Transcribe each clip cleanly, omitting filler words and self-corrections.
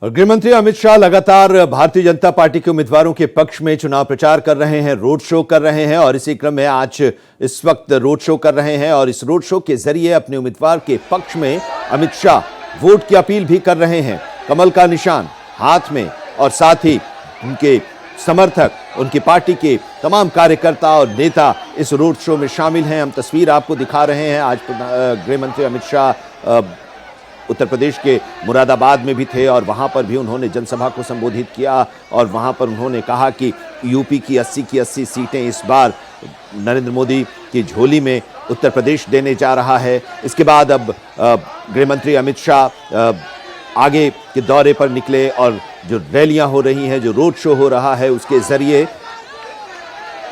और गृहमंत्री अमित शाह लगातार भारतीय जनता पार्टी के उम्मीदवारों के पक्ष में चुनाव प्रचार कर रहे हैं, रोड शो कर रहे हैं और इसी क्रम में आज इस वक्त रोड शो कर रहे हैं और इस रोड शो के जरिए अपने उम्मीदवार के पक्ष में अमित शाह वोट की अपील भी कर रहे हैं। कमल का निशान हाथ में और साथ ही उनके समर्थक, उनकी पार्टी के तमाम कार्यकर्ता और नेता इस रोड शो में शामिल हैं। हम तस्वीर आपको दिखा रहे हैं। आज गृहमंत्री अमित शाह उत्तर प्रदेश के मुरादाबाद में भी थे और वहां पर भी उन्होंने जनसभा को संबोधित किया और वहां पर उन्होंने कहा कि यूपी की 80 की 80 सीटें इस बार नरेंद्र मोदी की झोली में उत्तर प्रदेश देने जा रहा है। इसके बाद अब गृहमंत्री अमित शाह आगे के दौरे पर निकले और जो रैलियां हो रही हैं, जो रोड शो हो रहा है, उसके जरिए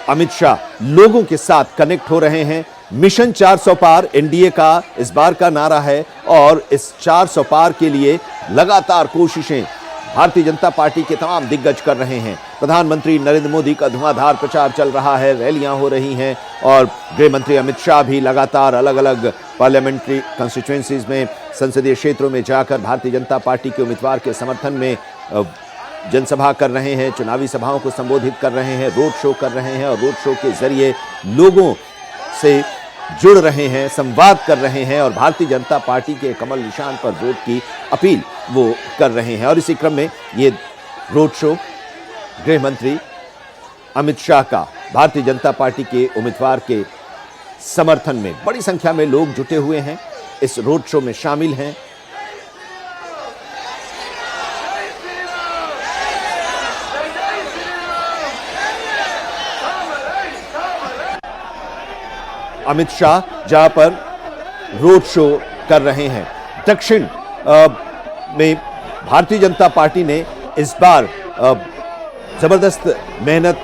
अमित शाह लोगों के साथ कनेक्ट हो रहे हैं। मिशन 400 पार एनडीए का इस बार का नारा है और इस 400 पार के लिए लगातार कोशिशें भारतीय जनता पार्टी के तमाम दिग्गज कर रहे हैं। प्रधानमंत्री नरेंद्र मोदी का धुआंधार प्रचार चल रहा है, रैलियां हो रही हैं और गृहमंत्री अमित शाह भी लगातार अलग अलग पार्लियामेंट्री कंस्टिट्यूएंसीज में, संसदीय क्षेत्रों में जाकर भारतीय जनता पार्टी के उम्मीदवार के समर्थन में जनसभा कर रहे हैं, चुनावी सभाओं को संबोधित कर रहे हैं, रोड शो कर रहे हैं और रोड शो के जरिए लोगों से जुड़ रहे हैं, संवाद कर रहे हैं और भारतीय जनता पार्टी के कमल निशान पर वोट की अपील वो कर रहे हैं। और इसी क्रम में ये रोड शो गृहमंत्री अमित शाह का भारतीय जनता पार्टी के उम्मीदवार के समर्थन में बड़ी संख्या में लोग जुटे हुए हैं, इस रोड शो में शामिल हैं। अमित शाह जहां पर रोड शो कर रहे हैं। दक्षिण में भारतीय जनता पार्टी ने इस बार जबरदस्त मेहनत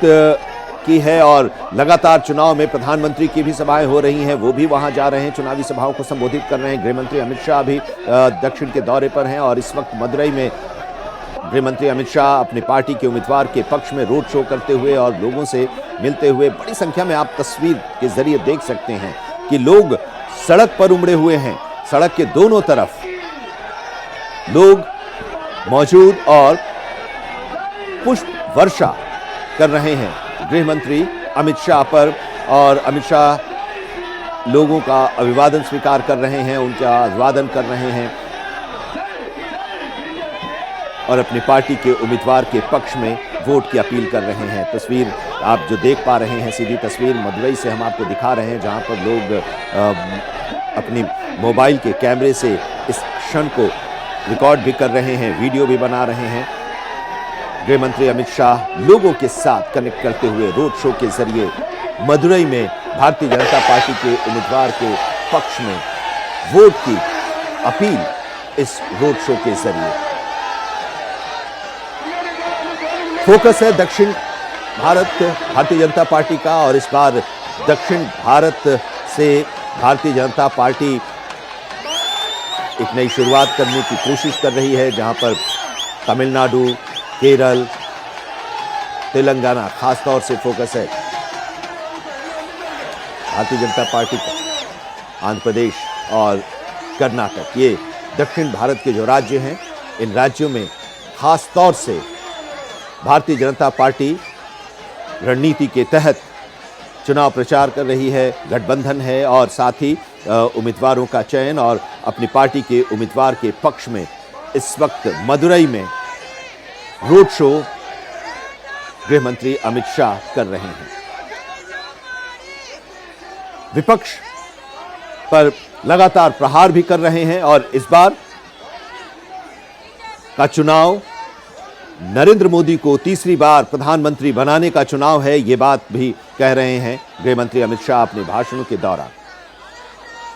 की है और लगातार चुनाव में प्रधानमंत्री की भी सभाएं हो रही हैं, वो भी वहां जा रहे हैं, चुनावी सभाओं को संबोधित कर रहे हैं। गृहमंत्री अमित शाह भी दक्षिण के दौरे पर हैं और इस वक्त मदुरई में गृहमंत्री अमित शाह अपनी पार्टी के उम्मीदवार के पक्ष में रोड शो करते हुए और लोगों से मिलते हुए बड़ी संख्या में आप तस्वीर के जरिए देख सकते हैं कि लोग सड़क पर उमड़े हुए हैं। सड़क के दोनों तरफ लोग मौजूद और पुष्प वर्षा कर रहे हैं गृहमंत्री अमित शाह पर और अमित शाह लोगों का अभिवादन स्वीकार कर रहे हैं, उनका अभिवादन कर रहे हैं और अपनी पार्टी के उम्मीदवार के पक्ष में वोट की अपील कर रहे हैं। तस्वीर आप जो देख पा रहे हैं, सीधी तस्वीर मदुरई से हम आपको दिखा रहे हैं, जहां पर लोग अपनी मोबाइल के कैमरे से इस क्षण को रिकॉर्ड भी कर रहे हैं, वीडियो भी बना रहे हैं। गृहमंत्री अमित शाह लोगों के साथ कनेक्ट करते हुए रोड शो के जरिए मदुरई में भारतीय जनता पार्टी के उम्मीदवार के पक्ष में वोट की अपील इस रोड शो के जरिए। फोकस है दक्षिण भारत भारतीय जनता पार्टी का और इस बार दक्षिण भारत से भारतीय जनता पार्टी एक नई शुरुआत करने की कोशिश कर रही है, जहां पर तमिलनाडु, केरल, तेलंगाना खासतौर से फोकस है भारतीय जनता पार्टी का। आंध्र प्रदेश और कर्नाटक, ये दक्षिण भारत के जो राज्य हैं, इन राज्यों में खासतौर से भारतीय जनता पार्टी रणनीति के तहत चुनाव प्रचार कर रही है, गठबंधन है और साथ ही उम्मीदवारों का चयन और अपनी पार्टी के उम्मीदवार के पक्ष में इस वक्त मदुरई में रोड शो गृहमंत्री अमित शाह कर रहे हैं। विपक्ष पर लगातार प्रहार भी कर रहे हैं और इस बार का चुनाव नरेंद्र मोदी को तीसरी बार प्रधानमंत्री बनाने का चुनाव है, ये बात भी कह रहे हैं गृहमंत्री अमित शाह अपने भाषणों के दौरान।